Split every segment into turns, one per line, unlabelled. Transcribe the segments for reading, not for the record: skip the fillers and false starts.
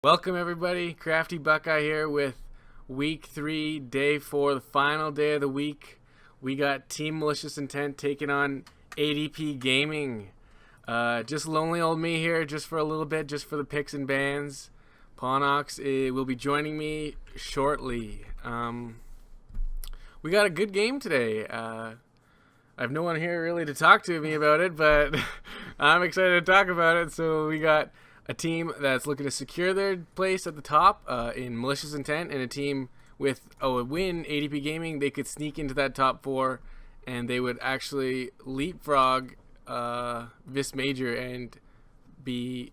Welcome everybody, Crafty Buckeye here with week 3, day 4, the final day of the week. We got Team Malicious Intent taking on ADP Gaming. Just lonely old me here, just for a little bit, just for the picks and bans. Pawnox will be joining me shortly. We got a good game today. I have no one here really to talk to me about it, but I'm excited to talk about it. So we got a team that's looking to secure their place at the top in Malicious Intent, and a team with a win, ADP Gaming, they could sneak into that top 4, and they would actually leapfrog Vis Major and be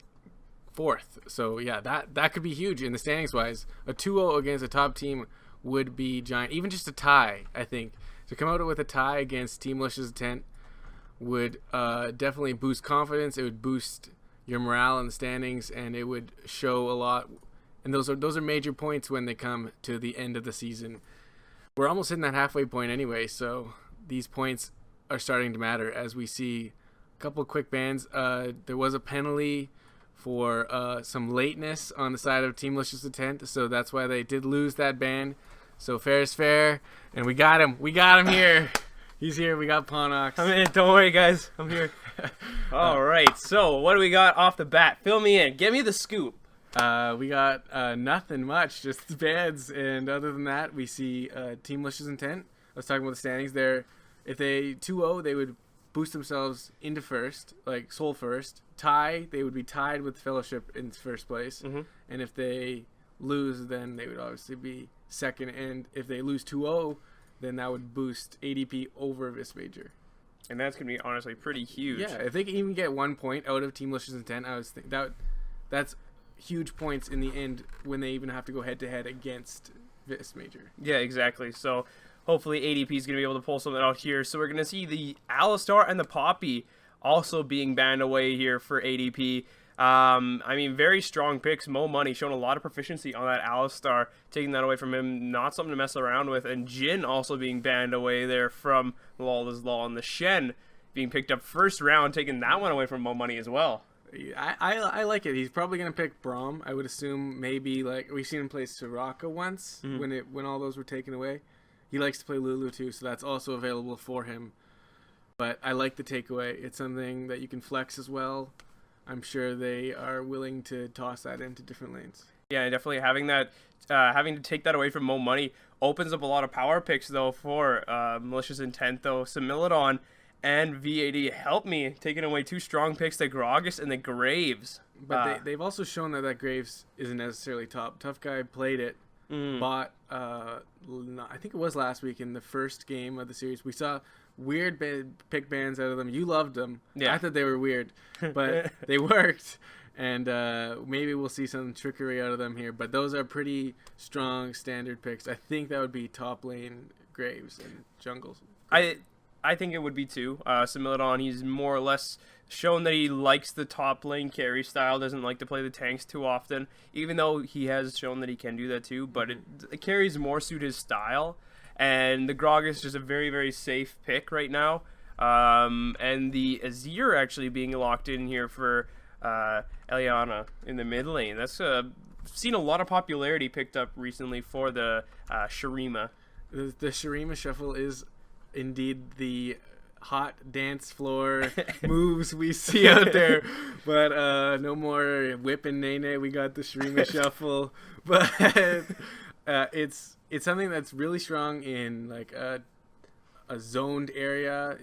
4th. So yeah, that could be huge in the standings wise. A 2-0 against a top team would be giant. Even just a tie, I think. To come out with a tie against Team Malicious Intent would definitely boost confidence. It would boost your morale in the standings, and it would show a lot. And those are major points when they come to the end of the season. We're almost hitting that halfway point anyway, so these points are starting to matter as we see a couple of quick bans. There was a penalty for some lateness on the side of Team Malicious Intent, so that's why they did lose that ban. So fair is fair, and we got him. We got him here. He's here. We got Pawnox.
I'm in. Don't worry, guys. I'm here. All right. So what do we got off the bat? Fill me in. Give me the scoop.
We got nothing much, just the bans. And other than that, we see Team Malicious Intent. I was talking about the standings there. If they 2-0, they would boost themselves into first, like sole first. Tie, they would be tied with Fellowship in first place.
Mm-hmm.
And if they lose, then they would obviously be second. And if they lose 2-0, then that would boost ADP over Vis Major.
And that's going to be honestly pretty huge.
Yeah, if they can even get 1 point out of Team Malicious Intent, I was think that's huge points in the end when they even have to go head-to-head against Vis Major.
Yeah, exactly. So hopefully ADP is going to be able to pull something out here. So we're going to see the Alistar and the Poppy also being banned away here for ADP. I mean, very strong picks. Mo Money showing a lot of proficiency on that Alistar, taking that away from him, not something to mess around with. And Jin also being banned away there from Lawless Law, and the Shen being picked up first round, taking that one away from Mo Money as well.
I like it. He's probably going to pick Braum. I would assume maybe, like, we've seen him play Soraka once when all those were taken away. He likes to play Lulu too, so that's also available for him. But I like the takeaway. It's something that you can flex as well. I'm sure they are willing to toss that into different lanes.
Yeah, definitely having that, having to take that away from Mo Money opens up a lot of power picks though for Malicious Intent though. Similidon and VAD help me taking away 2 strong picks, the Gragas and the Graves.
But they've also shown that Graves isn't necessarily top. Tough Guy played it, bought. I think it was last week in the first game of the series. We saw weird pick bans out of them. You loved them.
Yeah.
I thought they were weird, but they worked. And maybe we'll see some trickery out of them here. But those are pretty strong standard picks. I think that would be top lane Graves and jungles.
I think it would be too. Similidon, he's more or less shown that he likes the top lane carry style, doesn't like to play the tanks too often, even though he has shown that he can do that too. But it carries more suit his style. And the Grog is just a very, very safe pick right now. And the Azir actually being locked in here for Eliana in the mid lane. That's seen a lot of popularity picked up recently for the Shurima.
The Shurima shuffle is indeed the hot dance floor moves we see out there. But no more whip and nene. We got the Shurima shuffle. But it's something that's really strong in like a zoned area,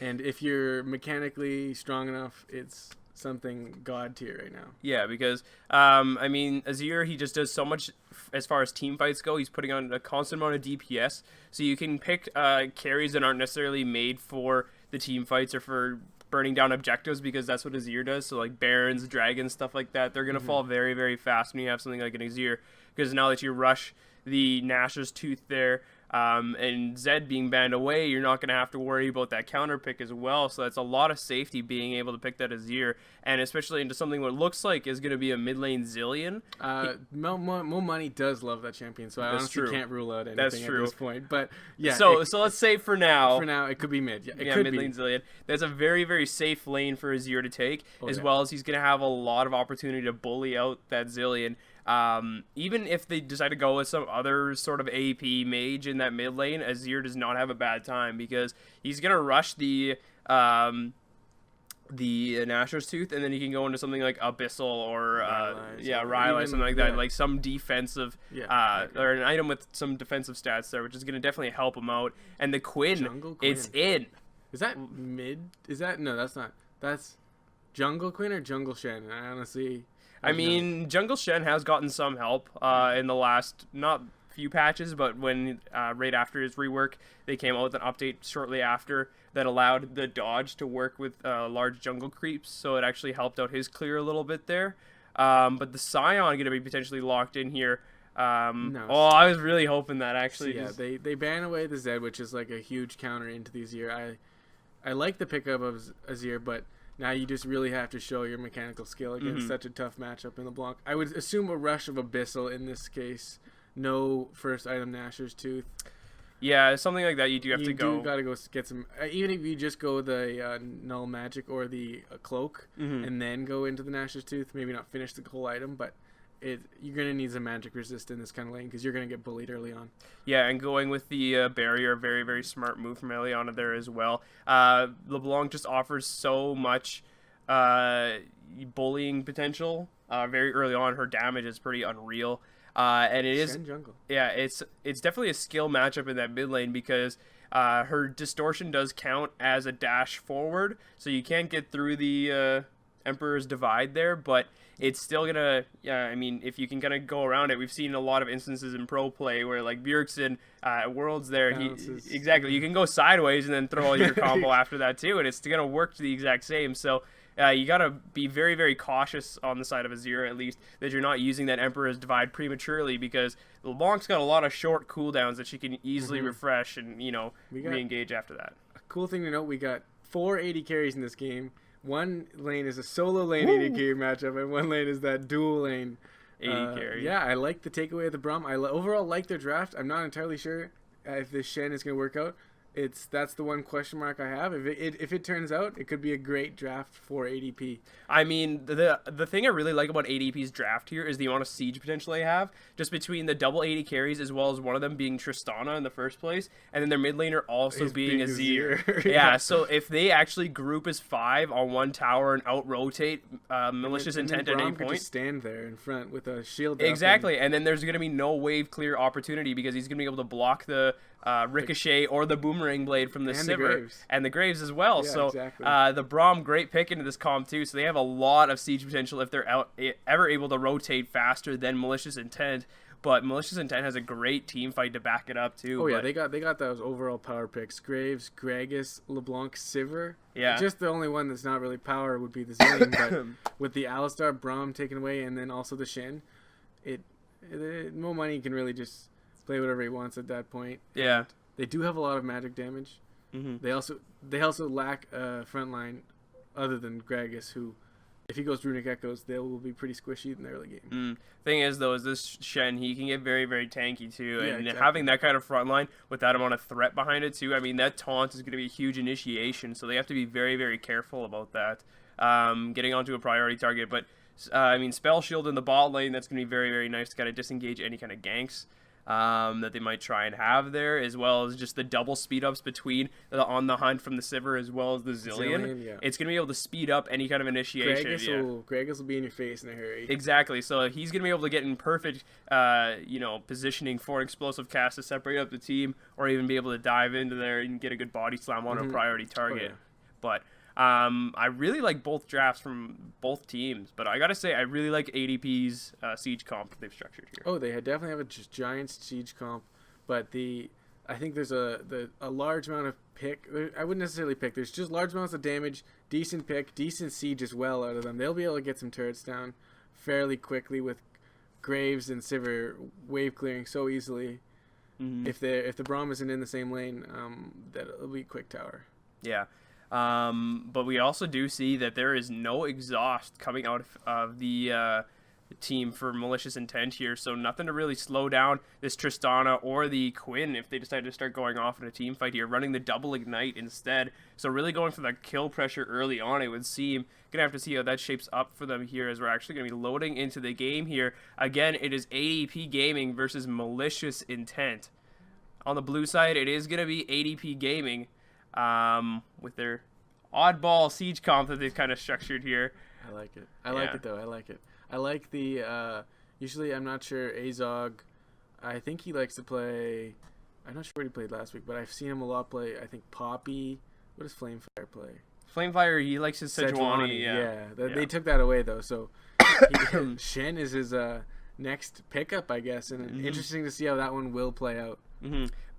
and if you're mechanically strong enough, it's something god tier right now.
Yeah, because I mean, Azir, he just does so much as far as team fights go. He's putting on a constant amount of DPS, so you can pick carries that aren't necessarily made for the team fights or for burning down objectives, because that's what Azir does. So like Barons, Dragons, stuff like that, they're gonna fall very, very fast when you have something like an Azir, because now that you rush the Nash's Tooth there, And Zed being banned away, you're not going to have to worry about that counter pick as well. So that's a lot of safety being able to pick that Azir, and especially into something what looks like is going to be a mid lane Zillion.
Mo Money does love that champion, so I honestly can't rule out anything at this point. But yeah,
so let's say for now
it could be mid. Yeah,
it could mid lane Zillion. That's a very, very safe lane for Azir to take, as well as he's going to have a lot of opportunity to bully out that Zillion. Even if they decide to go with some other sort of AP mage in that mid lane, Azir does not have a bad time because he's gonna rush the Nashor's Tooth, and then he can go into something like Abyssal or Rylai, something like that, like some defensive or an item with some defensive stats there, which is gonna definitely help him out. And the Quinn, it's in.
Is that mid? Is that no? That's not. That's Jungle Quinn or Jungle Shen. I honestly.
I mean, Jungle Shen has gotten some help in the last, not few patches, but when right after his rework, they came out with an update shortly after that allowed the dodge to work with large jungle creeps, so it actually helped out his clear a little bit there. But the Scion going to be potentially locked in here. I was really hoping that actually.
Yeah, they ban away the Zed, which is like a huge counter into the Azir. I like the pickup of Azir, but now you just really have to show your mechanical skill against such a tough matchup in the block. I would assume a rush of Abyssal in this case. No first item Nashor's Tooth.
Yeah, something like that. You do have to go.
You got to go get some. Even if you just go the Null Magic or the Cloak and then go into the Nashor's Tooth, maybe not finish the whole item, but you're going to need some magic resist in this kind of lane because you're going to get bullied early on. Yeah,
and going with the barrier, very, very smart move from Eliana there as well. LeBlanc just offers so much bullying potential very early on. Her damage is pretty unreal. And it is
jungle.
Yeah, it's definitely a skill matchup in that mid lane because her distortion does count as a dash forward, so you can't get through the Emperor's Divide there, but it's still gonna, I mean, if you can kind of go around it, we've seen a lot of instances in pro play where like Bjergsen at Worlds there, you can go sideways and then throw all your combo after that too, and it's gonna work to the exact same. So you gotta be very, very cautious on the side of Azir, at least, that you're not using that Emperor's Divide prematurely, because LeBlanc's got a lot of short cooldowns that she can easily refresh and, re-engage after that.
A cool thing to note, we got 4 AD carries in this game. One lane is a solo lane AD carry matchup, and one lane is that dual lane
AD carry.
Yeah, I like the takeaway of the Braum. I overall like their draft. I'm not entirely sure if this Shen is going to work out. That's the one question mark I have. If it turns out, it could be a great draft for ADP.
I mean, the thing I really like about ADP's draft here is the amount of siege potential they have, just between the double AD carries as well as one of them being Tristana in the first place, and then their mid laner also being Azir. Yeah, so if they actually group as 5 on one tower and out-rotate Malicious Intent at any point.
Just stand there in front with a shield.
Exactly, and then there's going to be no wave clear opportunity because he's going to be able to block the Ricochet or the Boomerang Blade from the Sivir and the Graves as well.
Yeah,
so
exactly.
The Braum, great pick into this comp too. So they have a lot of siege potential if they're ever able to rotate faster than Malicious Intent. But Malicious Intent has a great team fight to back it up too.
Oh yeah, they got those overall power picks: Graves, Gragas, LeBlanc, Sivir.
Yeah.
Just the only one that's not really power would be the Zillion, but with the Alistar, Braum taken away, and then also the Shen, Mo Money can really just play whatever he wants at that point.
Yeah.
They do have a lot of magic damage. They also lack a front line other than Gragas, who, if he goes Runic Echoes, they will be pretty squishy in the early game.
Thing is, though, is this Shen, he can get very, very tanky, too.
Yeah,
and
exactly.
Having that kind of front line with that amount of threat behind it, too, I mean, that taunt is going to be a huge initiation, so they have to be very, very careful about that, getting onto a priority target. But, I mean, Spell Shield in the bot lane, that's going to be very, very nice to kind of disengage any kind of ganks that they might try and have there, as well as just the double speed ups between the On the Hunt from the Sivir as well as the Zillion.
Yeah.
It's going to be able to speed up any kind of initiation.
Gragas will be in your face in a hurry.
Exactly. So he's going to be able to get in perfect positioning for an explosive cast to separate up the team, or even be able to dive into there and get a good body slam on a priority target.
Oh, yeah.
But I really like both drafts from both teams, but I gotta say I really like ADP's siege comp that they've structured here.
Oh, they definitely have a giant siege comp, but I think there's a large amount of pick. I wouldn't necessarily pick. There's just large amounts of damage, decent pick, decent siege as well out of them. They'll be able to get some turrets down fairly quickly with Graves and Sivir wave clearing so easily. if the Braum isn't in the same lane, that'll be quick tower.
Yeah. But we also do see that there is no exhaust coming out of the team for Malicious Intent here, so nothing to really slow down this Tristana or the Quinn if they decide to start going off in a team fight here, running the double ignite instead. So really going for that kill pressure early on, it would seem. Gonna have to see how that shapes up for them here as we're actually gonna be loading into the game here. Again, it is ADP Gaming versus Malicious Intent. On the blue side, it is gonna be ADP Gaming with their oddball siege comp that they've kind of structured here.
I like it. I like it though. I like it. I like the, usually I'm not sure, Azog, I think he likes to play, I'm not sure what he played last week, but I've seen him a lot play, I think Poppy. What does Flamefire play?
Flamefire, he likes his Sejuani.
Yeah. They took that away though, so Shen is his next pickup, I guess, and interesting to see how that one will play out.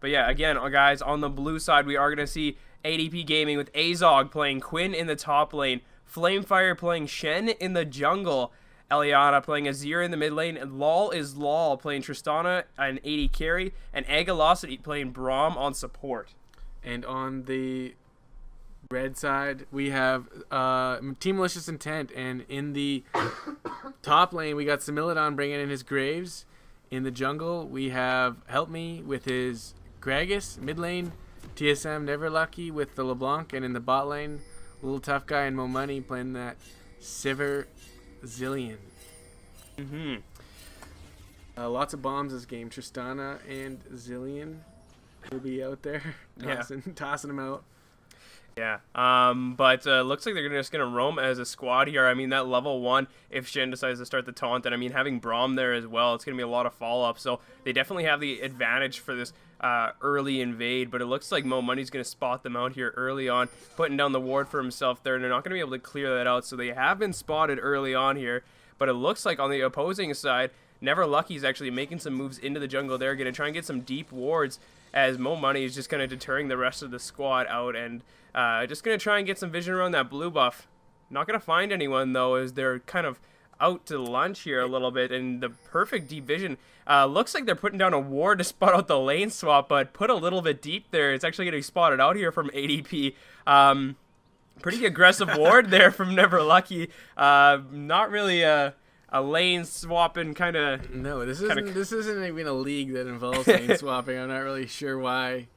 But yeah, again, guys, on the blue side, we are going to see ADP Gaming with Azog playing Quinn in the top lane, Flamefire playing Shen in the jungle, Eliana playing Azir in the mid lane, and Lol is Lol playing Tristana and AD carry, and Agalocity playing Braum on support.
And on the red side, we have Team Malicious Intent, and in the top lane, we got Similidon bringing in his Graves. In the jungle, we have Help Me with his Gragas. Mid lane, TSM Never Lucky with the LeBlanc, and in the bot lane, Little Tough Guy and Mo Money playing that Sivir Zillion. Lots of bombs this game. Tristana and Zillion will be out there tossing them out.
Yeah, but looks like they're just going to roam as a squad here. I mean, that level 1, if Shen decides to start the taunt, and I mean, having Braum there as well, it's going to be a lot of follow-up. So they definitely have the advantage for this early invade, but it looks like Mo Money's going to spot them out here early on, putting down the ward for himself there, and they're not going to be able to clear that out. So they have been spotted early on here, but it looks like on the opposing side, Never Lucky's actually making some moves into the jungle there, going to try and get some deep wards, as Mo Money is just kind of deterring the rest of the squad out, and just going to try and get some vision around that blue buff. Not going to find anyone, though, as they're kind of out to lunch here a little bit, and the perfect deep vision. Looks like they're putting down a ward to spot out the lane swap, but put a little bit deep there. It's actually getting spotted out here from ADP. Pretty aggressive ward there from Never Lucky. Not really a lane swapping kind of.
No, this isn't even a league that involves lane swapping. I'm not really sure why,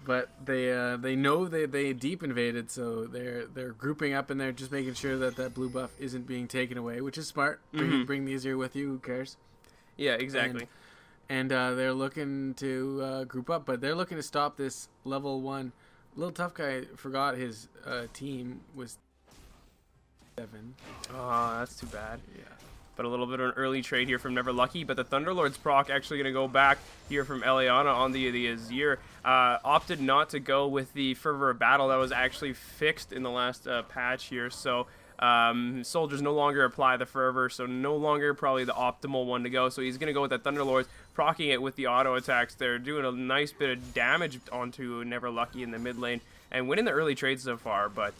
but they know they deep invaded, so they're grouping up in there, just making sure that blue buff isn't being taken away, which is smart. Bring these here with you. Who cares?
Yeah, exactly.
And they're looking to group up, but they're looking to stop this level 1. Little Tough Guy forgot his team was 7.
Oh, that's too bad.
Yeah.
But a little bit of an early trade here from Never Lucky. But the Thunderlord's proc actually going to go back here from Eliana on the Azir. Opted not to go with the Fervor of Battle that was actually fixed in the last patch here. So soldiers no longer apply the Fervor, so no longer probably the optimal one to go. So he's going to go with that Thunderlord, proccing it with the auto attacks there, doing a nice bit of damage onto Never Lucky in the mid lane, and winning the early trade so far. But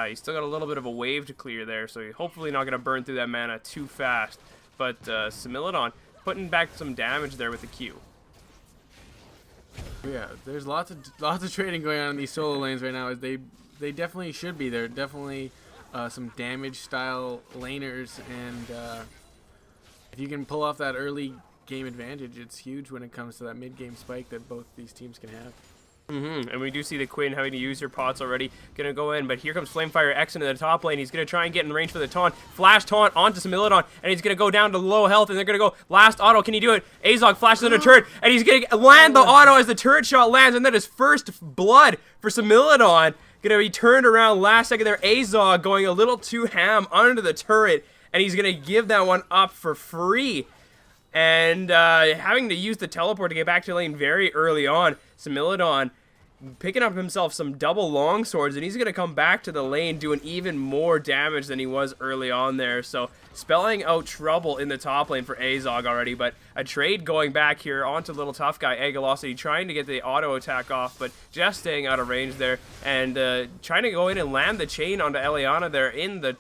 he's still got a little bit of a wave to clear there, so he's hopefully not going to burn through that mana too fast. But Similidon putting back some damage there with the Q.
Yeah, there's lots of trading going on in these solo lanes right now. As they definitely should be. They're definitely some damage style laners, and if you can pull off that early game advantage, it's huge when it comes to that mid game spike that both these teams can have.
And we do see the Quinn having to use her pots already. Gonna go in, but here comes Flamefire X into the top lane. He's gonna try and get in range for the taunt. Flash taunt onto Similidon, and he's gonna go down to low health, and they're gonna go last auto. Can he do it? Azog flashes into a turret, and he's gonna land the auto as the turret shot lands, and that is first blood for Similidon. Gonna be turned around last second there. Azog going a little too ham under the turret, and he's gonna give that one up for free. And having to use the teleport to get back to lane very early on. Similidon picking up himself some double long swords, and he's going to come back to the lane doing even more damage than he was early on there. So spelling out trouble in the top lane for Azog already, but a trade going back here onto Little Tough Guy, Agalocity, trying to get the auto attack off, but just staying out of range there, and trying to go in and land the chain onto Eliana there in the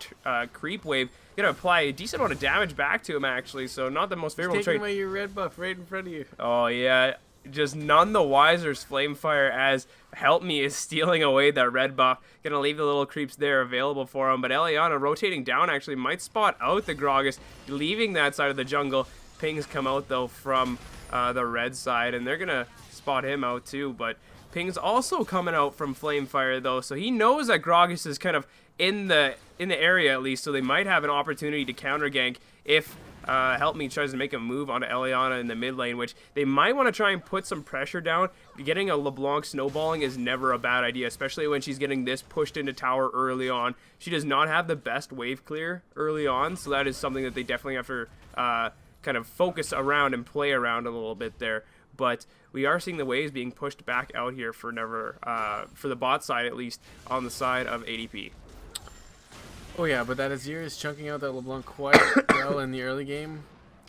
creep wave. Gonna apply a decent amount of damage back to him, actually, so not the most favorable trade.
Taking away your red buff right in front of you.
Oh, yeah. just none the wiser is Flamefire, as Help Me is stealing away that red buff. Gonna leave the little creeps there available for him, but Eliana rotating down actually might spot out the Gragas, leaving that side of the jungle. Pings come out though from the red side, and they're gonna spot him out too, but Ping's also coming out from Flamefire though, so he knows that Gragas is kind of in the area at least, so they might have an opportunity to counter gank if Help Me tries to make a move onto Eliana in the mid lane, which they might want to try and put some pressure down. Getting a LeBlanc snowballing is never a bad idea, especially when she's getting this pushed into tower early on. She does not have the best wave clear early on, so that is something that they definitely have to kind of focus around and play around a little bit there. But we are seeing the waves being pushed back out here for for the bot side, at least on the side of ADP.
Oh yeah, but that Azir is chunking out that LeBlanc quite well in the early game.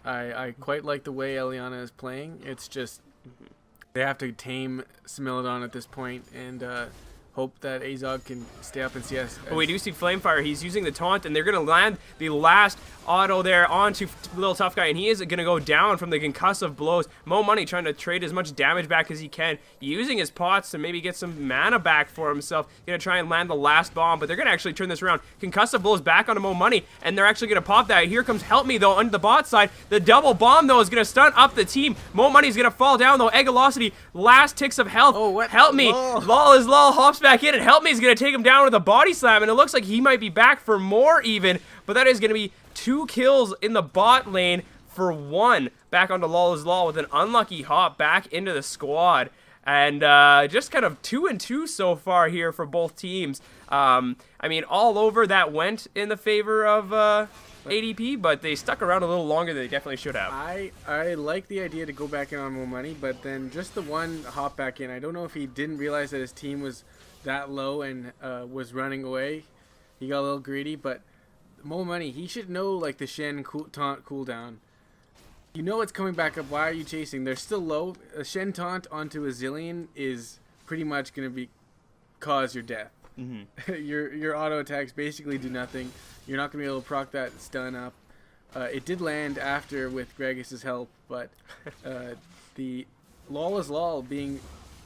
I quite like the way Eliana is playing. It's just they have to tame Similodon at this point and hope that Azog can stay up in CS.
But we do see Flamefire. He's using the taunt, and they're going to land the last auto there onto Little Tough Guy, and he is going to go down from the concussive blows. Mo Money trying to trade as much damage back as he can, using his pots to maybe get some mana back for himself. Going to try and land the last bomb, but they're going to actually turn this around. Concussive blows back onto Mo Money, and they're actually going to pop that. Here comes Help Me, though, on the bot side. The double bomb, though, is going to stun up the team. Mo Money's going to fall down, though. Eggalocity, last ticks of health.
Oh, what?
Help Me. Lol is lol, hops back in, and Help Me is going to take him down with a body slam, and it looks like he might be back for more even, but that is going to be 2 kills in the bot lane for 1. Back onto Lol is lol with an unlucky hop back into the squad, and just kind of 2-2 so far here for both teams. I mean, all over that went in the favor of ADP, but they stuck around a little longer than they definitely should have.
I like the idea to go back in on more money, but then just the one hop back in, I don't know if he didn't realize that his team was that low and was running away. He got a little greedy, but Mo Money, he should know like the Shen taunt cooldown. You know it's coming back up. Why are you chasing? They're still low. A Shen taunt onto a Zillion is pretty much going to cause your death. Your auto attacks basically do nothing. You're not going to be able to proc that stun up. It did land after with Gragas' help, but the Lol is lol being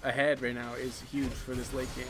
ahead right now is huge for this late game.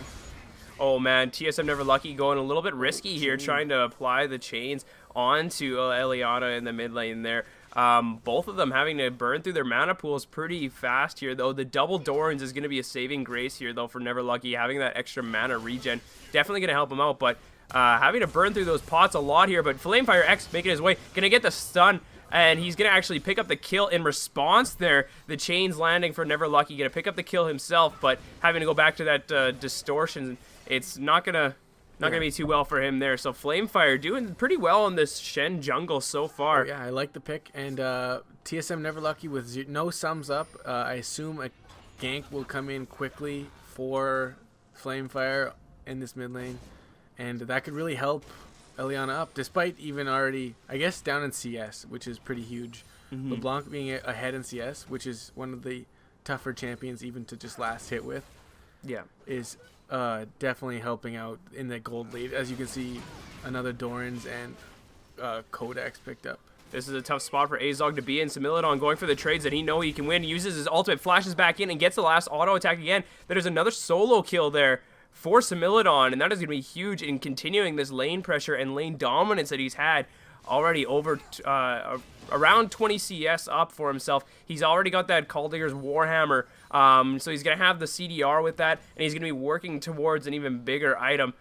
Oh man, TSM Never Lucky going a little bit risky here, trying to apply the chains onto Eliana in the mid lane there. Both of them having to burn through their mana pools pretty fast here, though. The double Dorans is going to be a saving grace here, though, for Never Lucky. Having that extra mana regen, definitely going to help him out, but having to burn through those pots a lot here. But Flamefire X making his way, going to get the stun, and he's going to actually pick up the kill in response there. The chains landing for Never Lucky, going to pick up the kill himself, but having to go back to that distortion, it's not going to be too well for him there. So Flamefire doing pretty well in this Shen jungle so far.
Oh, yeah, I like the pick. And TSM Never Lucky with no sums up. I assume a gank will come in quickly for Flamefire in this mid lane. And that could really help Eliana up, despite even already, I guess, down in CS, which is pretty huge. LeBlanc being ahead in CS, which is one of the tougher champions even to just last hit with.
Yeah.
Is definitely helping out in the gold lead. As you can see, another Dorans and Codex picked up.
This is a tough spot for Azog to be in. Similodon going for the trades that he knows he can win. He uses his ultimate, flashes back in, and gets the last auto attack again. There's another solo kill there for Similodon, and that is going to be huge in continuing this lane pressure and lane dominance that he's had already over around 20 CS up for himself. He's already got that Caldigger's Warhammer, so he's going to have the CDR with that, and he's going to be working towards an even bigger item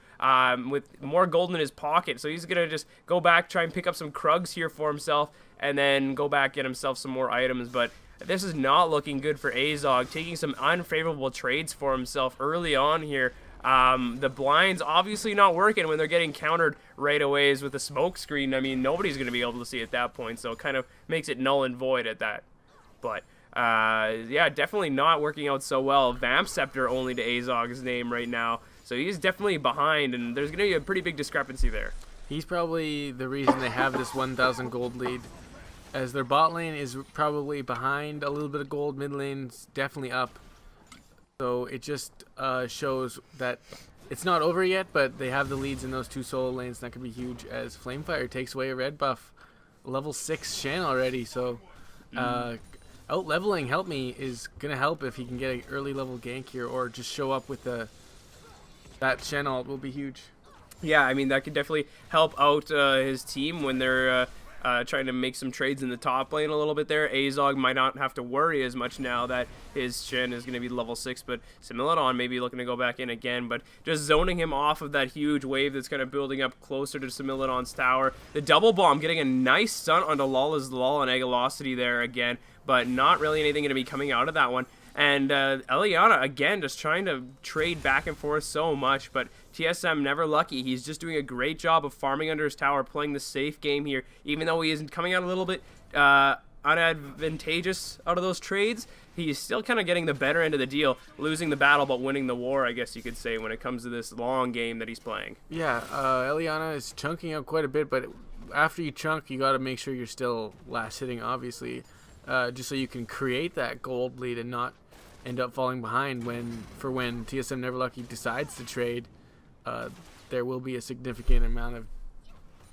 with more gold in his pocket. So he's going to just go back, try and pick up some Krugs here for himself, and then go back, get himself some more items. But this is not looking good for Azog, taking some unfavorable trades for himself early on here. The blinds obviously not working when they're getting countered right away with the smoke screen. I mean, nobody's going to be able to see at that point, so it kind of makes it null and void at that. But yeah, definitely not working out so well. Vamp Scepter only to Azog's name right now, so he's definitely behind, and there's going to be a pretty big discrepancy there.
He's probably the reason they have this 1,000 gold lead, as their bot lane is probably behind a little bit of gold, mid lane's definitely up. So it just shows that it's not over yet, but they have the leads in those two solo lanes. That could be huge, as Flamefire takes away a red buff. Level 6 Shen already, so out leveling Help Me is gonna help if he can get an early level gank here, or just show up with that Shen ult will be huge.
Yeah, I mean, that could definitely help out his team when they're trying to make some trades in the top lane a little bit there. Azog might not have to worry as much now that his Shen is going to be level 6, but Similidon may be looking to go back in again, but just zoning him off of that huge wave that's kind of building up closer to Similidon's tower. The double bomb getting a nice stun onto Lawless Law and Egglosity there again, but not really anything going to be coming out of that one. And Eliana, again, just trying to trade back and forth so much, but TSM never lucky. He's just doing a great job of farming under his tower, playing the safe game here, even though he isn't coming out a little bit unadvantageous out of those trades. He's still kind of getting the better end of the deal, losing the battle but winning the war, I guess you could say, when it comes to this long game that he's playing.
Yeah, Eliana is chunking out quite a bit, but after you chunk, you got to make sure you're still last hitting, obviously, just so you can create that gold lead and not end up falling behind when TSM Never Lucky decides to trade. There will be a significant amount of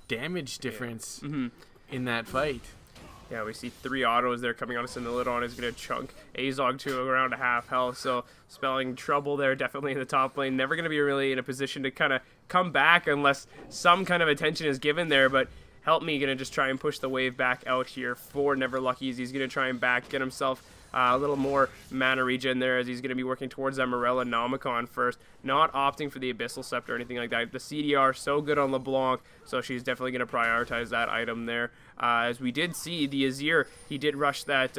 damage difference in that fight.
Yeah, we see 3 autos there coming on. Similidon is going to chunk Azog to around a half health, so spelling trouble there definitely in the top lane. Never going to be really in a position to kind of come back unless some kind of attention is given there, but Help Me going to just try and push the wave back out here for Never Luckies. He's going to try and get himself a little more mana regen there, as he's going to be working towards that Morella Nomicon first, not opting for the Abyssal Scepter or anything like that. The CDR so good on LeBlanc, so she's definitely going to prioritize that item there. As we did see, the Azir, he did rush that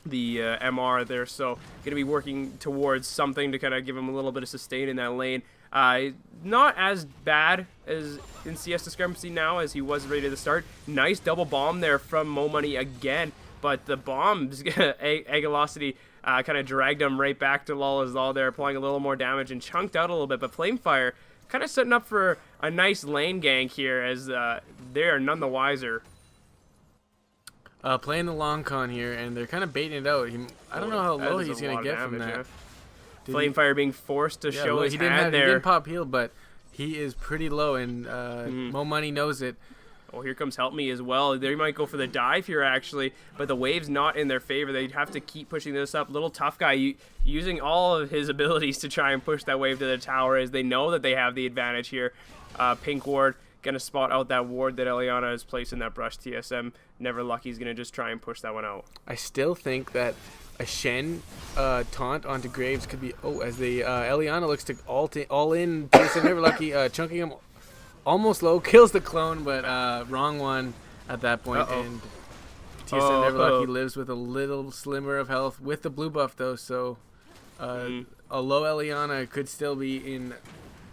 MR there, so going to be working towards something to kind of give him a little bit of sustain in that lane. Not as bad as in CS Discrepancy now as he was ready to start. Nice double bomb there from Mo Money again, but the bombs, Egglosity, kind of dragged him right back to Lawless Law there, applying a little more damage and chunked out a little bit, but Flamefire kind of setting up for a nice lane gank here, as they are none the wiser.
Playing the long con here, and they're kind of baiting it out. I don't know how low he's going to get from that.
Yeah. Flamefire being forced to show his hand there.
He didn't pop heal, but he is pretty low, and Mo Money knows it.
Oh, here comes Help Me as well. They might go for the dive here, actually, but the wave's not in their favor. They'd have to keep pushing this up. Little Tough Guy using all of his abilities to try and push that wave to the tower, as they know that they have the advantage here. Pink Ward going to spot out that ward that Eliana has placed in that brush. TSM Never Lucky is going to just try and push that one out.
I still think that a Shen taunt onto Graves could be... Oh, as the Eliana looks to all in TSM Never Lucky, chunking him almost low, kills the clone, but wrong one at that point, and TSM Never Lucky lives with a little slimmer of health with the blue buff, though, so a low Eliana could still be in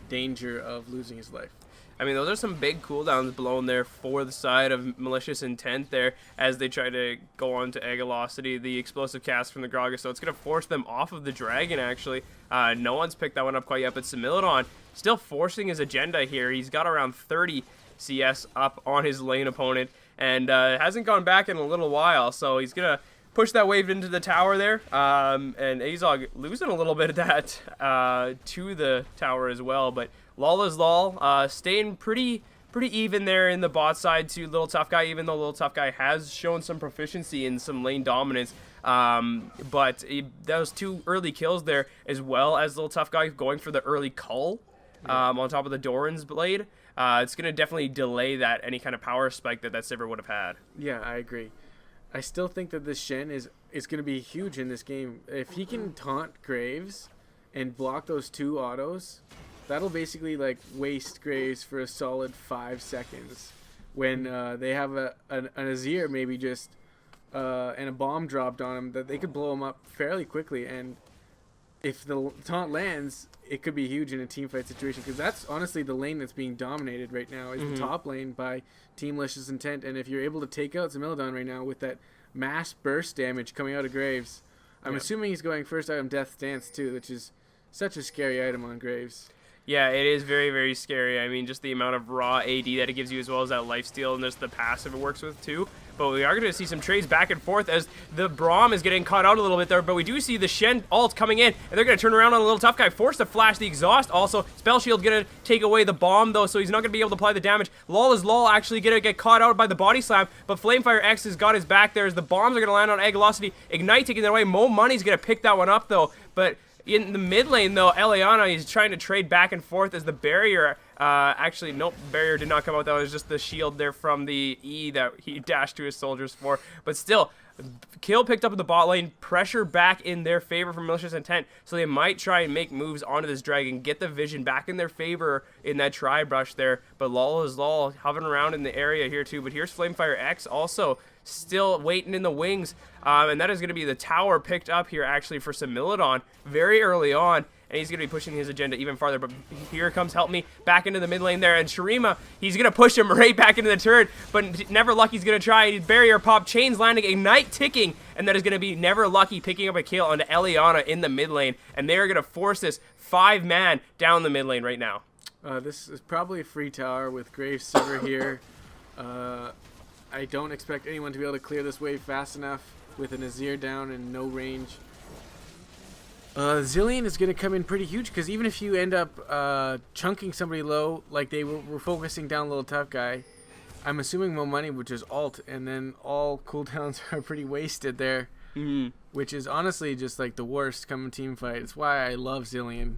danger of losing his life.
I mean, those are some big cooldowns blown there for the side of Malicious Intent there, as they try to go on to Egglosity, the explosive cast from the Gragas, so it's going to force them off of the Dragon, actually. No one's picked that one up quite yet, but Similidon still forcing his agenda here. He's got around 30 CS up on his lane opponent, and hasn't gone back in a little while, so he's going to push that wave into the tower there, and Azog losing a little bit of that to the tower as well, but Lawless Law staying pretty even there in the bot side to Little Tough Guy, even though Little Tough Guy has shown some proficiency in some lane dominance. But those 2 early kills there, as well as Little Tough Guy going for the early cull on top of the Doran's Blade, it's going to definitely delay that any kind of power spike that Sivir would have had.
Yeah, I agree. I still think that this Shen is going to be huge in this game. If he can taunt Graves and block those 2 autos, that'll basically like waste Graves for a solid 5 seconds. When they have an Azir maybe just and a bomb dropped on him, that they could blow him up fairly quickly. And if the taunt lands, it could be huge in a teamfight situation, because that's honestly the lane that's being dominated right now, is the top lane by Team Malicious Intent. And if you're able to take out Similidon right now with that mass burst damage coming out of Graves, I'm assuming he's going first item Death Stance too, which is such a scary item on Graves.
Yeah, it is very, very scary. I mean, just the amount of raw AD that it gives you, as well as that lifesteal, and just the passive it works with too. But we are going to see some trades back and forth as the Braum is getting caught out a little bit there. But we do see the Shen ult coming in, and they're going to turn around on a little tough guy, forced to flash the exhaust. Also, Spell Shield going to take away the bomb, though, so he's not going to be able to apply the damage. Lol is Lol actually going to get caught out by the body slam, but Flamefire X has got his back there as the bombs are going to land on Egg Velocity. Ignite taking that away. Mo Money's going to pick that one up, though. But in the mid lane, though, Eliana is trying to trade back and forth as the barrier. Actually, nope, barrier did not come out. That was just the shield there from the E that he dashed to his soldiers for. But still, kill picked up in the bot lane, pressure back in their favor from Malicious Intent. So they might try and make moves onto this dragon, get the vision back in their favor in that tri-brush there. But Lol is Lol hovering around in the area here too. But here's Flamefire X also still waiting in the wings. And that is going to be the tower picked up here actually for Similidon very early on. And he's going to be pushing his agenda even farther. But here comes Help Me back into the mid lane there. And Shurima, he's going to push him right back into the turret. But Never Lucky's going to try. Barrier pop, chains landing, Ignite ticking. And that is going to be Never Lucky picking up a kill onto Eliana in the mid lane. And they're going to force this 5-man down the mid lane right now.
This is probably a free tower with Graves Silver here. I don't expect anyone to be able to clear this wave fast enough with an Azir down and no range. Zilean is going to come in pretty huge because even if you end up chunking somebody low, like they were focusing down a little tough guy, I'm assuming Mo Money, which is alt, and then all cooldowns are pretty wasted there, which is honestly just like the worst coming team fight. It's why I love Zilean.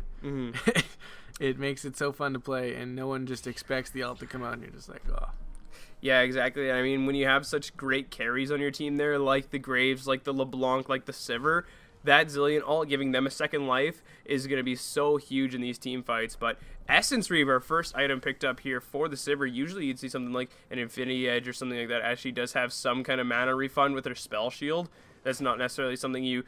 It makes it so fun to play, and no one just expects the alt to come out, and you're just like, oh.
Yeah, exactly. I mean, when you have such great carries on your team there, like the Graves, like the LeBlanc, like the Sivir, that Zilean ult giving them a second life is going to be so huge in these team fights. But Essence Reaver, first item picked up here for the Sivir. Usually you'd see something like an Infinity Edge or something like that. Actually does have some kind of mana refund with her Spell Shield. That's not necessarily something you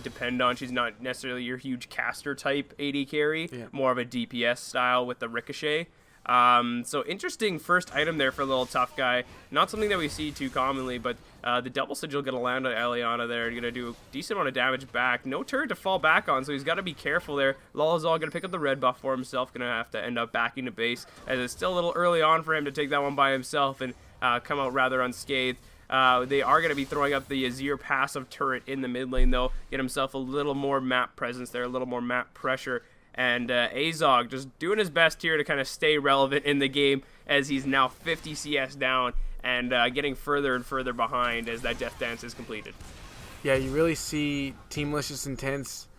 depend on. She's not necessarily your huge caster type AD carry. Yeah. More of a DPS style with the Ricochet. So interesting first item there for a little tough guy. Not something that we see too commonly, but the double sigil going to land on Eliana there. Going to do a decent amount of damage back. No turret to fall back on, so he's got to be careful there. Lalazal going to pick up the red buff for himself. Going to have to end up backing to base, as it's still a little early on for him to take that one by himself and come out rather unscathed. They are going to be throwing up the Azir passive turret in the mid lane, though. Get himself a little more map presence there, a little more map pressure. And Azog just doing his best here to kind of stay relevant in the game as he's now 50 CS down and getting further and further behind as that Death Dance is completed.
Yeah, you really see Team Malicious Intent's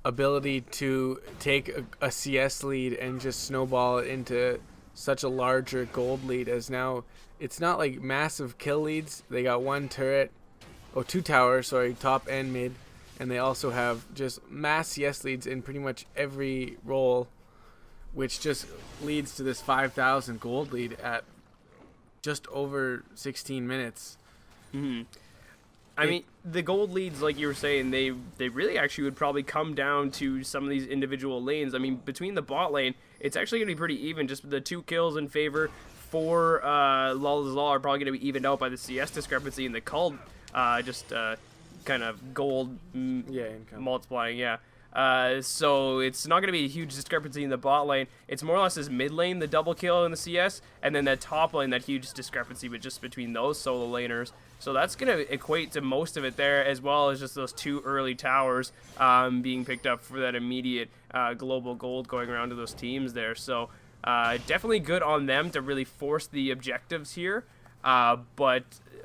ability to take a CS lead and just snowball it into such a larger gold lead, as now it's not like massive kill leads. They got one turret, two towers, sorry, top and mid. And they also have just mass CS leads in pretty much every role, which just leads to this 5,000 gold lead at just over 16 minutes.
I mean, the gold leads, like you were saying, they really actually would probably come down to some of these individual lanes. I mean, between the bot lane, it's actually going to be pretty even. Just the 2 kills in favor for Lalazal are probably going to be evened out by the CS discrepancy in the cult. Kind of gold multiplying, so it's not going to be a huge discrepancy in the bot lane. It's more or less this mid lane, the double kill in the CS, and then that top lane, that huge discrepancy but just between those solo laners. So that's going to equate to most of it there, as well as just those 2 early towers being picked up for that immediate global gold going around to those teams there. So definitely good on them to really force the objectives here. But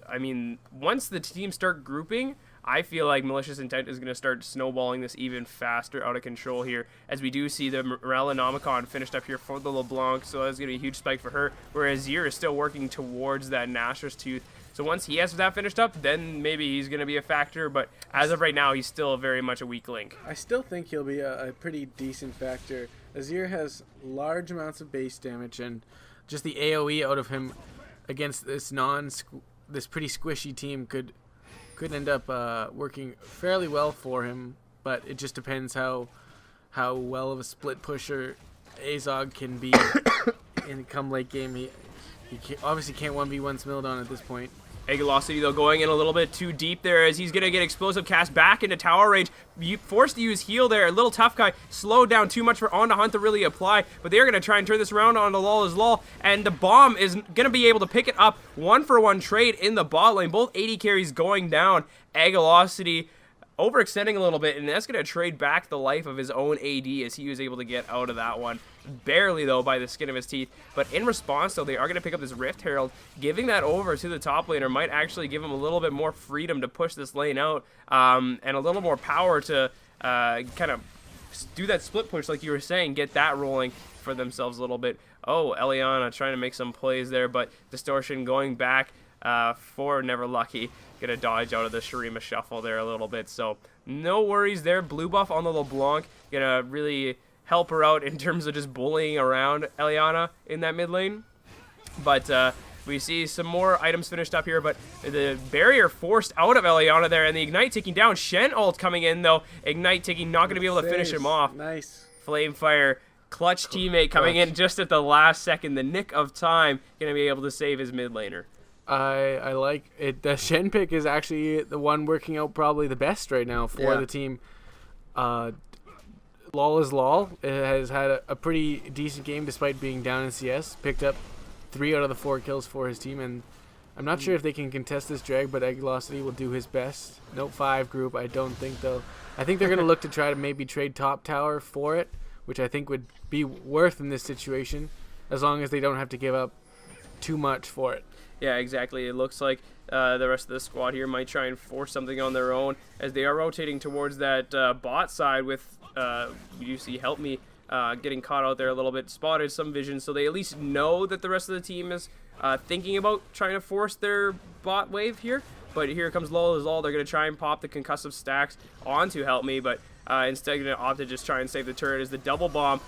I mean, once the teams start grouping, I feel like Malicious Intent is going to start snowballing this even faster out of control here, as we do see the Morellonomicon finished up here for the LeBlanc, so that's going to be a huge spike for her, whereas Azir is still working towards that Nashor's Tooth. So once he has that finished up, then maybe he's going to be a factor, but as of right now, he's still very much a weak link.
I still think he'll be a pretty decent factor. Azir has large amounts of base damage, and just the AoE out of him against this pretty squishy team could end up working fairly well for him, but it just depends how well of a split pusher Azog can be in come late game. He obviously can't 1v1 Smildon at this point.
Agilocity, though, going in a little bit too deep there as he's going to get explosive cast back into tower range. Forced to use heal there. A little tough guy slowed down too much for On to Hunt to really apply, but they're going to try and turn this around onto Lol is Lol, and the bomb is going to be able to pick it up. 1-for-1 trade in the bot lane. Both 80 carries going down. Agilocity overextending a little bit, and that's going to trade back the life of his own AD as he was able to get out of that one. Barely, though, by the skin of his teeth. But in response, though, they are going to pick up this Rift Herald. Giving that over to the top laner might actually give him a little bit more freedom to push this lane out, and a little more power to kind of do that split push, like you were saying, get that rolling for themselves a little bit. Oh, Eliana trying to make some plays there, but Distortion going back for Never Lucky. Gonna dodge out of the Shurima shuffle there a little bit, so no worries there. Blue buff on the LeBlanc, gonna really help her out in terms of just bullying around Eliana in that mid lane. But we see some more items finished up here, but the barrier forced out of Eliana there, and the Ignite taking down. Shen ult coming in, though. Ignite taking, not gonna be able to finish him off.
Nice.
Flamefire, clutch teammate coming in just at the last second, the nick of time, gonna be able to save his mid laner.
I like it. The Shen pick is actually the one working out probably the best right now for the team. Lol is Lol. It has had a pretty decent game despite being down in CS. Picked up 3 out of the 4 kills for his team, and I'm not sure if they can contest this drag, but Agilocity will do his best. Note 5 group, I don't think, though. I think they're going to look to try to maybe trade top tower for it, which I think would be worth in this situation, as long as they don't have to give up too much for it.
Yeah, exactly. It looks like the rest of the squad here might try and force something on their own as they are rotating towards that bot side with, you see Help Me getting caught out there a little bit, spotted some vision, so they at least know that the rest of the team is thinking about trying to force their bot wave here. But here comes Lol is Lol. They're going to try and pop the concussive stacks onto Help Me, but instead going to opt to just try and save the turret as the double bomb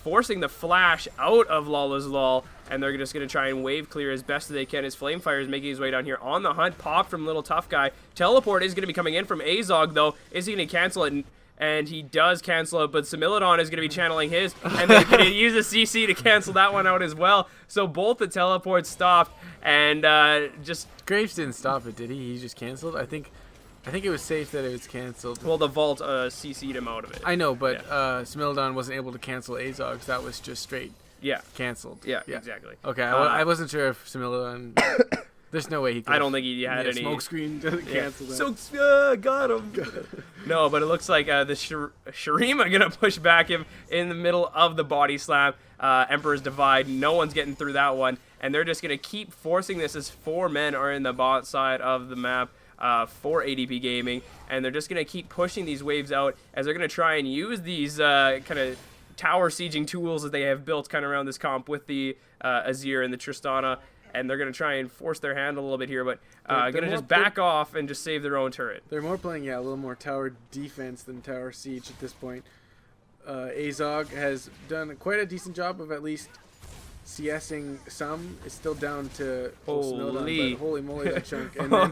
forcing the flash out of Lol is Lol, and they're just going to try and wave clear as best as they can as Flamefire is making his way down here on the hunt. Pop from Little Tough Guy. Teleport is going to be coming in from Azog, though. Is he going to cancel it? And he does cancel it, but Similodon is going to be channeling his, and they're going to use a CC to cancel that one out as well. So both the teleports stopped, and just...
Graves didn't stop it, did he? He just canceled? I think it was safe that it was canceled.
Well, the Vault CC'd him out of it.
I know, but Similodon wasn't able to cancel Azog, so that was just straight canceled.
Yeah, exactly.
Okay, I wasn't sure if Similodon... There's no way he could.
I don't think he had any.
Smoke screen doesn't cancel that.
Got him. No, but it looks like the Shurima gonna push back him in the middle of the body slam. Emperor's Divide. No one's getting through that one, and they're just gonna keep forcing this as 4 men are in the bot side of the map for ADP Gaming, and they're just gonna keep pushing these waves out as they're gonna try and use these kind of tower sieging tools that they have built kind of around this comp with the Azir and the Tristana. And they're going to try and force their hand a little bit here, but going to just back off and just save their own turret.
They're more playing, a little more tower defense than tower siege at this point. Azog has done quite a decent job of at least CSing some. It's still down to Similodon, but holy moly, that chunk. And then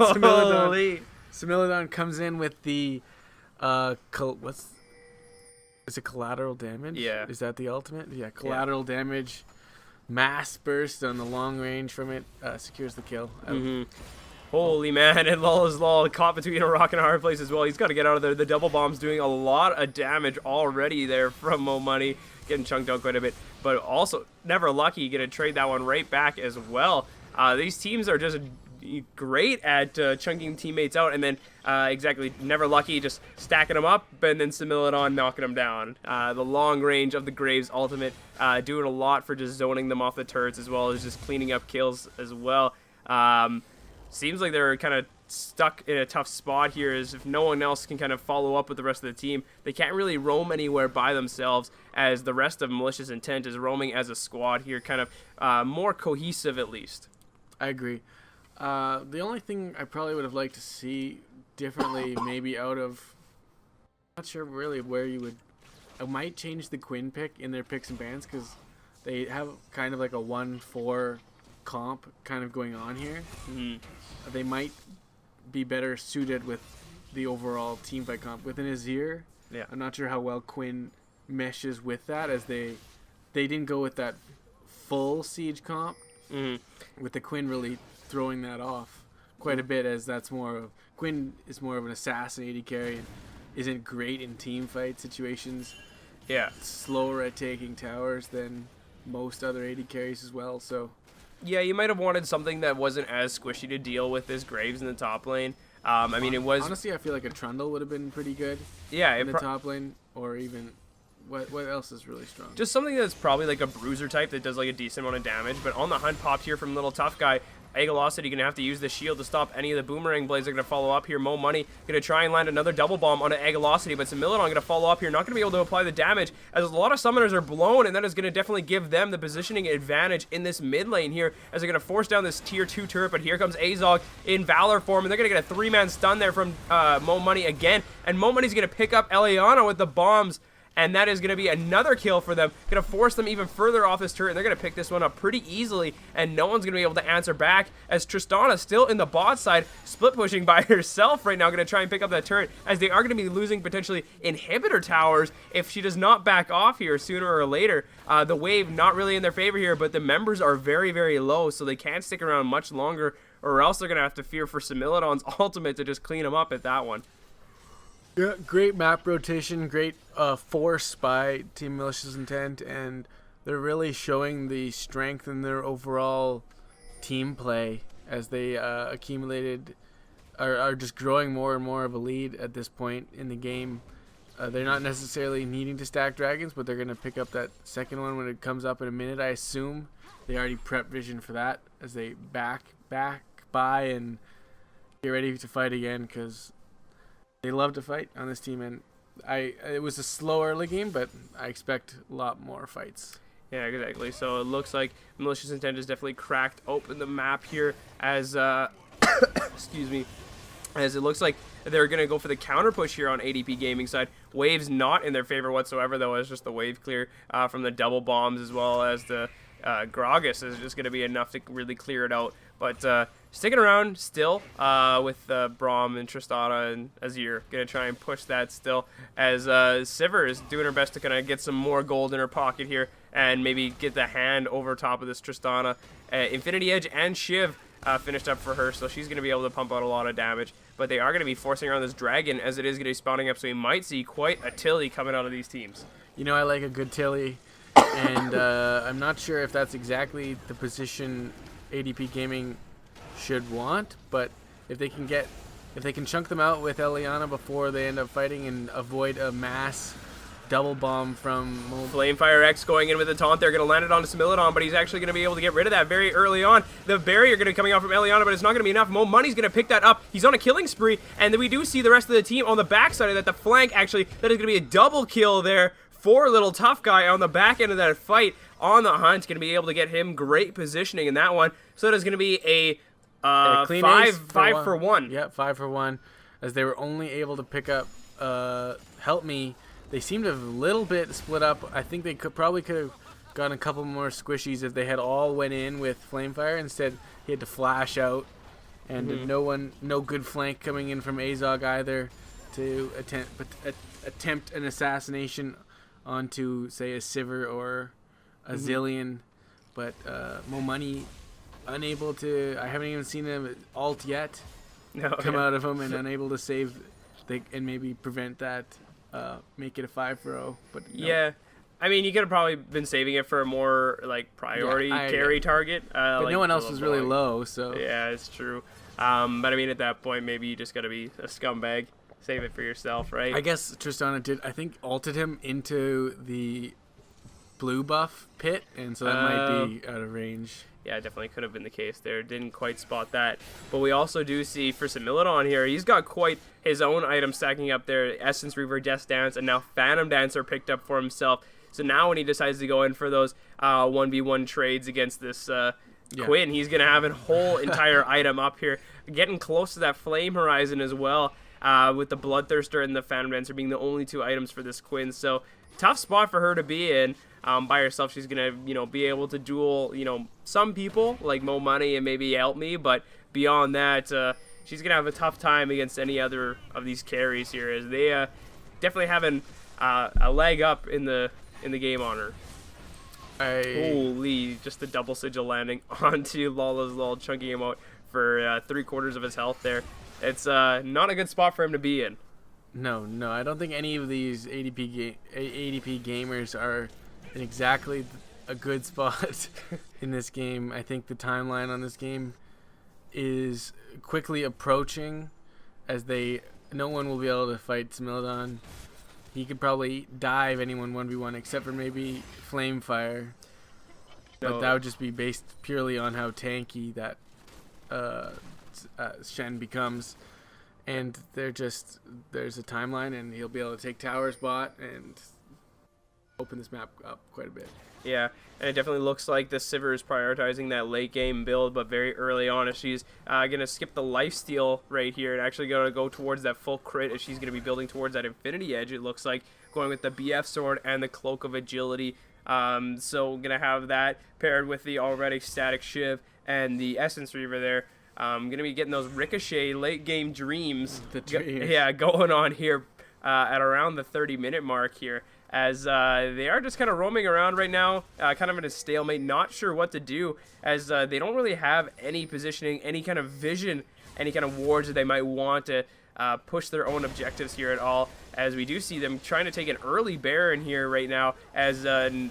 Similodon comes in with the, is it collateral damage?
Yeah.
Is that the ultimate? Yeah, collateral damage. Mass burst on the long range from it secures the kill.
Holy man, and Lol is Lol caught between a rock and a hard place as well. He's got to get out of there. The double bomb's doing a lot of damage already there from Mo Money, getting chunked out quite a bit. But also, Never Lucky, going to trade that one right back as well. These teams are just great at chunking teammates out, and then exactly Never Lucky just stacking them up, and then Similodon knocking them down. The long range of the Graves ultimate doing a lot for just zoning them off the turrets as well as just cleaning up kills as well. Seems like they're kind of stuck in a tough spot here as if no one else can kind of follow up with the rest of the team. They can't really roam anywhere by themselves as the rest of Malicious Intent is roaming as a squad here, kind of more cohesive at least.
I agree. The only thing I probably would have liked to see differently, maybe out of, not sure really where you would, I might change the Quinn pick in their picks and bans because they have kind of like a 1-4 comp kind of going on here. They might be better suited with the overall team fight comp. With an Azir, I'm not sure how well Quinn meshes with that as they didn't go with that full siege comp with the Quinn really throwing that off quite a bit, as Quinn is more of an assassin AD carry and isn't great in team fight situations.
Yeah.
Slower at taking towers than most other AD carries as well, so...
Yeah, you might have wanted something that wasn't as squishy to deal with as Graves in the top lane. I mean, it was...
Honestly, I feel like a Trundle would have been pretty good
in
the top lane, or even... What else is really strong?
Just something that's probably like a bruiser type that does like a decent amount of damage. But on the hunt popped here from Little Tough Guy. Agalocity going to have to use the shield to stop any of the boomerang blades. Are going to follow up here. Mo Money going to try and land another double bomb onto Agalocity, but Similidon going to follow up here. Not going to be able to apply the damage, as a lot of summoners are blown, and that is going to definitely give them the positioning advantage in this mid lane here, as they're going to force down this tier 2 turret. But here comes Azog in Valor form, and they're going to get a 3-man stun there from Mo Money again, and Mo Money's going to pick up Eliana with the bombs. And that is going to be another kill for them. Going to force them even further off this turret. And they're going to pick this one up pretty easily. And no one's going to be able to answer back, as Tristana still in the bot side, split pushing by herself right now. Going to try and pick up that turret, as they are going to be losing potentially inhibitor towers if she does not back off here sooner or later. The wave not really in their favor here, but the members are very, very low. So they can't stick around much longer, or else they're going to have to fear for Similidon's ultimate to just clean them up at that one.
Yeah, great map rotation, great force by Team Malicious Intent, and they're really showing the strength in their overall team play as they are just growing more and more of a lead at this point in the game. They're not necessarily needing to stack dragons, but they're going to pick up that second one when it comes up in a minute, I assume. They already prep vision for that as they back by and get ready to fight again, because they love to fight on this team, and it was a slow early game, but I expect a lot more fights.
Yeah, exactly. So it looks like Malicious Intent has definitely cracked open the map here, as excuse me, as it looks like they're going to go for the counter push here on ADP Gaming side. Wave's not in their favor whatsoever, though. It's just the wave clear from the double bombs, as well as the Gragas is just going to be enough to really clear it out. But sticking around still with Braum and Tristana and Azir. Going to try and push that still, as Sivir is doing her best to kind of get some more gold in her pocket here and maybe get the hand over top of this Tristana. Infinity Edge and Shiv finished up for her, so she's going to be able to pump out a lot of damage. But they are going to be forcing around this dragon, as it is going to be spawning up, so we might see quite a Tilly coming out of these teams.
You know, I like a good Tilly, and I'm not sure if that's exactly the position ADP Gaming should want, but if they can chunk them out with Eliana before they end up fighting and avoid a mass double bomb from
Flamefire X going in with a taunt. They're going to land it onto Similidon, but he's actually going to be able to get rid of that very early on. The barrier going to be coming out from Eliana, but it's not going to be enough. Mo Money's going to pick that up. He's on a killing spree, and then we do see the rest of the team on the backside of that. The flank, actually, that is going to be a double kill there for Little Tough Guy on the back end of that fight. On the hunt, going to be able to get him great positioning in that one. So that is going to be a
clean
five for one.
Yeah, 5 for 1, as they were only able to pick up Help Me. They seem to have a little bit split up. I think they probably could have gotten a couple more squishies if they had all went in with Flamefire. Instead, he had to flash out, and no good flank coming in from Azog either to attempt an assassination onto, say, a Sivir or a Zillion. But Mo Money unable to. I haven't even seen him ult yet come out of him, and unable to save and maybe prevent that. Make it a 5-0, but no.
Yeah, I mean, you could have probably been saving it for a more like priority carry target.
But
like
no one else was really low, so
yeah, it's true. But I mean, at that point, maybe you just gotta be a scumbag, save it for yourself, right?
I guess Tristana did. I think ulted him into the blue buff pit, and so that might be out of range.
Yeah, definitely could have been the case there. Didn't quite spot that. But we also do see for Similidon here, he's got quite his own items stacking up there. Essence Reaver, Death Dance, and now Phantom Dancer picked up for himself. So now when he decides to go in for those 1v1 trades against this Quinn, he's going to have a whole entire item up here. Getting close to that Flame Horizon as well, with the Bloodthirster and the Phantom Dancer being the only 2 items for this Quinn. So tough spot for her to be in. By herself, she's gonna, be able to duel, some people like Mo Money and maybe Help Me, but beyond that, she's gonna have a tough time against any other of these carries here, as they definitely having a leg up in the game on her. Holy, just the double sigil landing onto Lawless Lull, chunking him out for 3/4 of his health there. It's not a good spot for him to be in.
No, I don't think any of these ADP gamers are in exactly a good spot in this game. I think the timeline on this game is quickly approaching, as no one will be able to fight Smilodon. He could probably dive anyone 1v1 except for maybe Flamefire, but that would just be based purely on how tanky that Shen becomes. And there's a timeline, and he'll be able to take towers bot and open this map up quite a bit.
Yeah, and it definitely looks like the Sivir is prioritizing that late game build, but very early on, if she's going to skip the lifesteal right here and actually going to go towards that full crit, if she's going to be building towards that Infinity Edge, it looks like, going with the BF sword and the Cloak of Agility. So going to have that paired with the already static Shiv and the Essence Reaver there. Going to be getting those Ricochet late game dreams, going on here at around the 30-minute mark here, as they are just kind of roaming around right now, kind of in a stalemate, not sure what to do, as they don't really have any positioning, any kind of vision, any kind of wards that they might want to push their own objectives here at all, as we do see them trying to take an early Baron here right now, as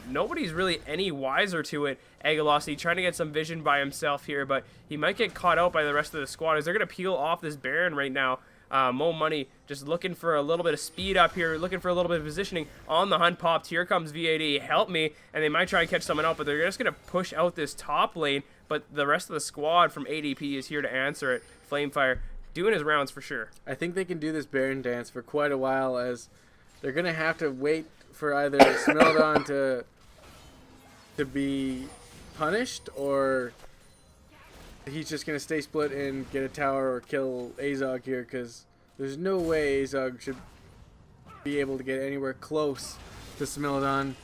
nobody's really any wiser to it. Agalossi trying to get some vision by himself here, but he might get caught out by the rest of the squad, as they're going to peel off this Baron right now. Mo Money just looking for a little bit of speed up here, looking for a little bit of positioning. On the hunt popped. Here comes VAD. Help me. And they might try and catch someone out, but they're just going to push out this top lane. But the rest of the squad from ADP is here to answer it. Flamefire doing his rounds for sure.
I think they can do this Baron dance for quite a while, as they're going to have to wait for either Smilodon to be punished, or he's just going to stay split and get a tower or kill Azog here, because there's no way Azog should be able to get anywhere close to Smilodon,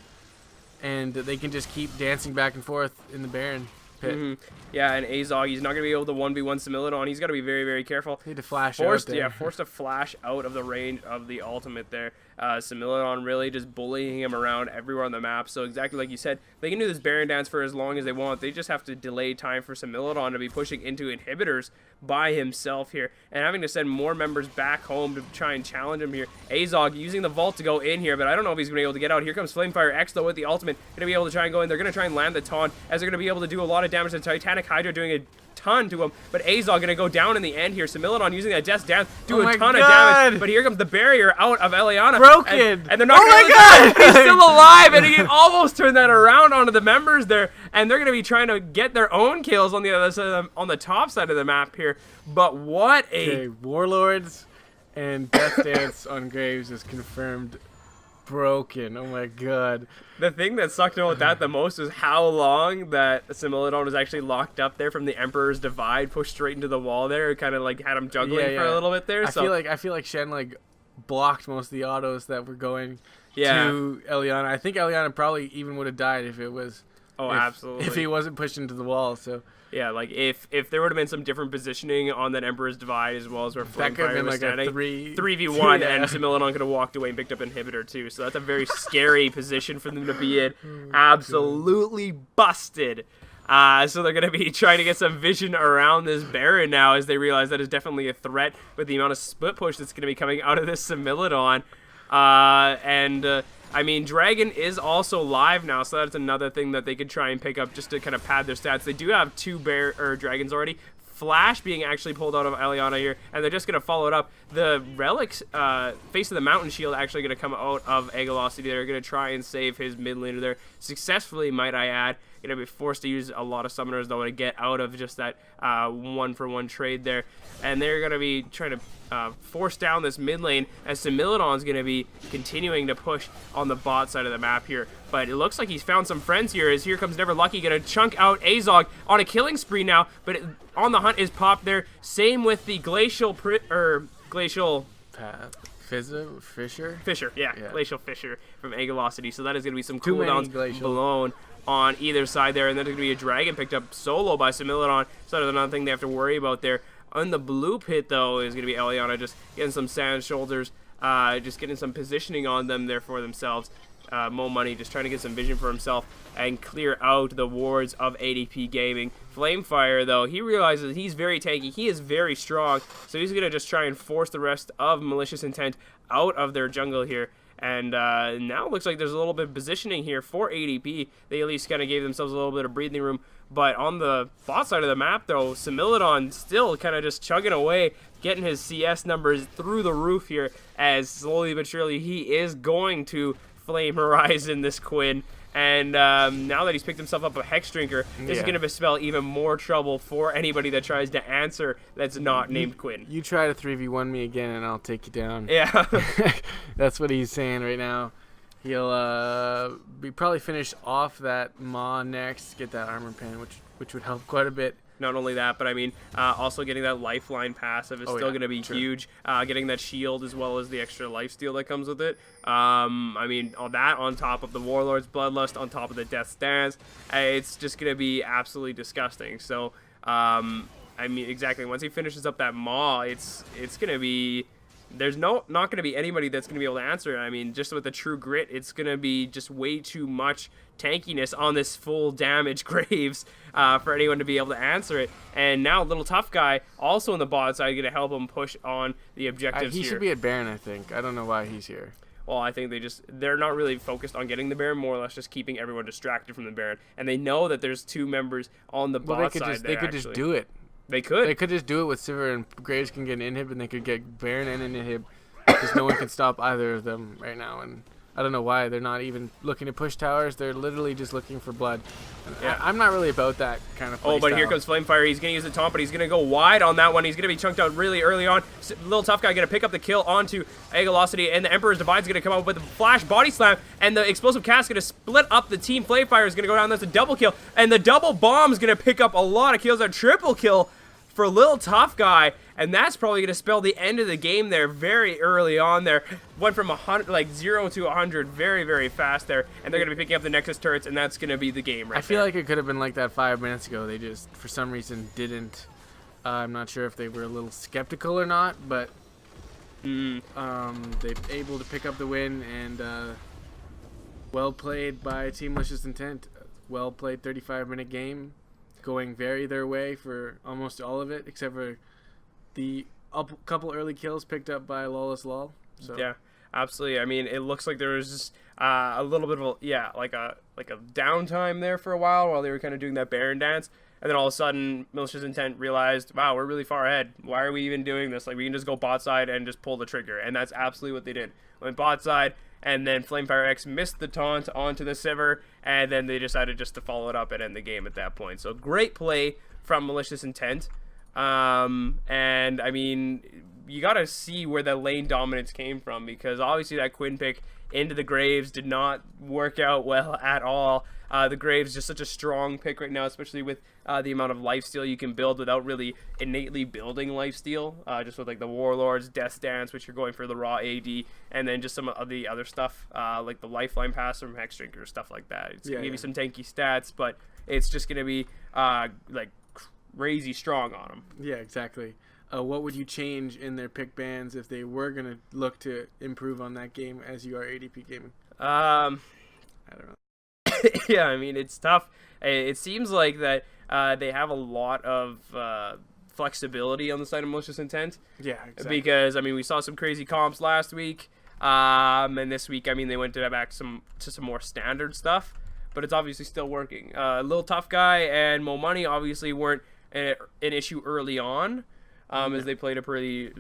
and they can just keep dancing back and forth in the Baron pit.
Yeah, and Azog, he's not going to be able to 1v1 Smilodon. He's got to be very, very careful.
Need to flash out there.
Yeah, forced to flash out of the range of the ultimate there. Smilodon really just bullying him around everywhere on the map. So exactly like you said, they can do this Baron dance for as long as they want. They just have to delay time for Smilodon to be pushing into inhibitors by himself here, and having to send more members back home to try and challenge him here. Azog using the vault to go in here, but I don't know if he's going to be able to get out. Here comes Flamefire X though with the ultimate. Going to be able to try and go in. They're going to try and land the taunt, as they're going to be able to do a lot of damage to Titanic Hydra, doing a ton to him, but Azog going to go down in the end here. Smilodon using that Death Dance, do a ton of damage, but here comes the barrier out of Eliana.
Broken!
And they're not he's still alive, and he almost turned that around onto the members there, and they're going to be trying to get their own kills on the other side on the top side of the map here. But what a...
Warlords and Death Dance on Graves is confirmed broken. Oh my god.
The thing that sucked about that the most is how long that Smilodon was actually locked up there from the Emperor's Divide, pushed straight into the wall there. It kind of like had him juggling for a little bit there.
I feel like Shen like blocked most of the autos that were going to Eliana. I think Eliana probably even would have died if it was
absolutely,
if he wasn't pushed into the wall. So
yeah, like if there would have been some different positioning on that Emperor's Divide, as well as where Flamefire was standing, 3v1, and Smilodon could have walked away and picked up Inhibitor too. So that's a very scary position for them to be in. Absolutely busted. So they're going to be trying to get some vision around this Baron now, as they realize that is definitely a threat with the amount of split push that's going to be coming out of this Smilodon. I mean, Dragon is also live now, so that's another thing that they could try and pick up just to kind of pad their stats. They do have two Dragons already. Flash being actually pulled out of Eliana here, and they're just going to follow it up. The Relic's Face of the Mountain Shield actually going to come out of Agalossi. They're going to try and save his mid laner there successfully, might I add. Going to be forced to use a lot of summoners though to get out of just that 1-for-1 trade there, and they're going to be trying to force down this mid lane, as Smilodon's going to be continuing to push on the bot side of the map here. But it looks like he's found some friends here, as here comes Never Lucky, going to chunk out Azog on a killing spree now, but on the hunt is popped there. Same with the Glacial Fissure, yeah. Glacial Fissure from Agalossi. So that is going to be some cooldowns blown on either side there, and then there's going to be a Dragon picked up solo by Smilodon, so that's another thing they have to worry about there. On the blue pit, though, is going to be Eliana just getting some sand shoulders, just getting some positioning on them there for themselves. Mo Money just trying to get some vision for himself and clear out the wards of ADP Gaming. Flamefire, though, he realizes he's very tanky. He is very strong, so he's going to just try and force the rest of Malicious Intent out of their jungle here. And now it looks like there's a little bit of positioning here for ADP. They at least kind of gave themselves a little bit of breathing room. But on the bot side of the map, though, Similidon still kind of just chugging away, getting his CS numbers through the roof here, as slowly but surely he is going to flame Horizon this Quinn. And now that he's picked himself up a Hex Drinker, this is going to spell even more trouble for anybody that tries to answer that's not named Quinn.
You try to 3v1 me again and I'll take you down.
Yeah.
That's what he's saying right now. He'll be probably finish off that Maw next, get that armor pen, which would help quite a bit.
Not only that, but I mean, also getting that lifeline passive is still going to be huge. Getting that shield as well as the extra lifesteal that comes with it. I mean, all that on top of the Warlord's Bloodlust, on top of the Death Stance, it's just going to be absolutely disgusting. So, I mean, exactly. Once he finishes up that Maw, it's going to be... There's not going to be anybody that's going to be able to answer it. I mean, just with the True Grit, it's going to be just way too much tankiness on this full damage Graves for anyone to be able to answer it. And now Little Tough Guy, also on the bot side, going to help him push on the objectives
he
here.
should be at Baron, I think. I don't know why he's here.
Well, I think they're not really focused on getting the Baron, more or less just keeping everyone distracted from the Baron. And they know that there's two members on the bot side.
They could just do it.
They could.
They could just do it with Sivir, and Graves can get an inhib, and they could get Baron and an inhib, because no one can stop either of them right now. And I don't know why they're not even looking to push towers. They're literally just looking for blood.
Yeah.
I'm not really about that kind of play
but here comes Flamefire. He's going to use the taunt, but he's going to go wide on that one. He's going to be chunked out really early on. Little Tough Guy going to pick up the kill onto Agilocity, and the Emperor's Divide's going to come up with a flash body slam, and the Explosive Cast going to split up the team. Flamefire is going to go down. That's a double kill, and the double bomb is going to pick up a lot of kills. A triple kill for Little Tough Guy, and that's probably going to spell the end of the game there very early on there. Went from 0 to 100 very, very fast there, and they're going to be picking up the Nexus turrets, and that's going to be the game right
I feel
there.
like it could have been like that 5 minutes ago. They just, for some reason, didn't. I'm not sure if they were a little skeptical or not, but they're able to pick up the win, and well played by Team Malicious Intent. Well played 35-minute game, going very their way for almost all of it, except for the couple early kills picked up by Lawless Lol. So.
Yeah, absolutely. I mean, it looks like there was just a little bit of like a downtime there for a while they were kind of doing that Baron dance, and then all of a sudden Malicious Intent realized, wow, we're really far ahead. Why are we even doing this? Like, we can just go bot side and just pull the trigger, and that's absolutely what they did. Went bot side, and then Flamefire X missed the taunt onto the Sivir, and then they decided just to follow it up and end the game at that point. So great play from Malicious Intent. And I mean, you got to see where the lane dominance came from, because obviously that Quinn pick into the Graves did not work out well at all. The Graves just such a strong pick right now, especially with the amount of lifesteal you can build without really innately building lifesteal, just with like the Warlords, Death Stance, which you're going for the raw AD, and then just some of the other stuff, like the Lifeline Pass from Hex Drinker, stuff like that. It's going to give you some tanky stats, but it's just going to be like crazy strong on them.
Yeah, exactly. What would you change in their pick bans if they were going to look to improve on that game as you are ADP Gaming? I don't know.
Yeah, I mean, it's tough. It seems like that they have a lot of flexibility on the side of Malicious Intent.
Yeah, exactly.
Because, I mean, we saw some crazy comps last week. And this week, I mean, they went back to some more standard stuff. But it's obviously still working. Little Tough Guy and Mo Money obviously weren't an issue early on, as they played a pretty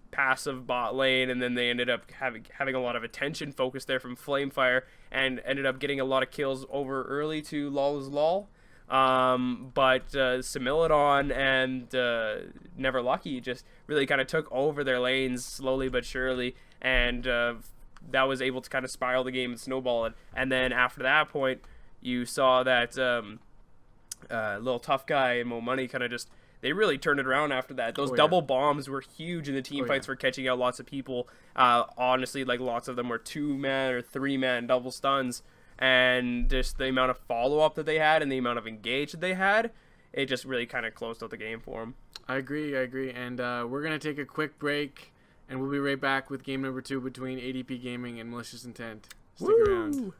passive bot lane, and then they ended up having a lot of attention focused there from Flamefire, and ended up getting a lot of kills over early to Lawless Lol. But Similidon and Never Lucky just really kind of took over their lanes slowly but surely, and that was able to kind of spiral the game and snowball it. And then after that point, you saw that Little Tough Guy and Mo Money kind of just, they really turned it around after that. Those double bombs were huge in the team fights for catching out lots of people. Honestly, like, lots of them were 2-man or 3-man double stuns, and just the amount of follow-up that they had and the amount of engage that they had, it just really kind of closed out the game for them.
I agree, and we're going to take a quick break, and we'll be right back with game number 2 between ADP Gaming and Malicious Intent. Stick around.